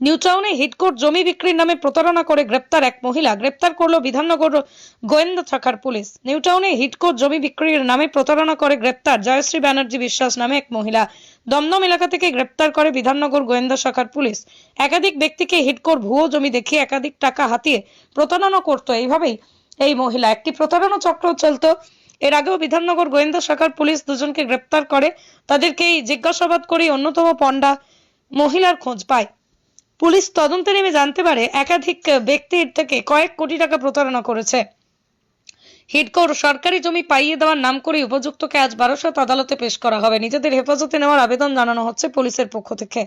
New টাউনে হিটকোট জমি বিক্রির নামে প্রতারণা করে গ্রেপ্তার এক মহিলা। গ্রেপ্তার করলো বিধাননগর গোয়েন্দা শাখার পুলিশ। নিউ টাউনে হিটকোট জমি বিক্রির নামে প্রতারণা করে গ্রেপ্তার জয়শ্রী ব্যানার্জি বিশ্বাস নামে এক মহিলা। দমদম এলাকা থেকে গ্রেপ্তার করে বিধাননগর গোয়েন্দা শাখার পুলিশ। একাধিক ব্যক্তিকে হিটকোট ভুয়ো জমি দেখিয়ে একাধিক টাকা হাতিয়ে প্রতারণা করতো এইভাবেই এই মহিলা। একটি প্রতারণা চক্র চলতো। এর আগেও বিধাননগর গোয়েন্দা শাখার পুলিশ দুজনকে গ্রেপ্তার করে। তাদেরকেই জিজ্ঞাসাবাদ করে অন্যতম পণ্ডা মহিলার খোঁজ পায়। পুলিশ তদন্তে নেমে জানতে পারে একাধিক ব্যক্তির থেকে কয়েক কোটি টাকা প্রতারণা করেছে। হিডকোর সরকারি জমি পাইয়ে দেওয়ার নাম করে উপযুক্তকে আজ বারাসত আদালতে পেশ করা হবে। নিজেদের হেফাজতে নেওয়ার আবেদন জানানো হচ্ছে পুলিশের পক্ষ থেকে।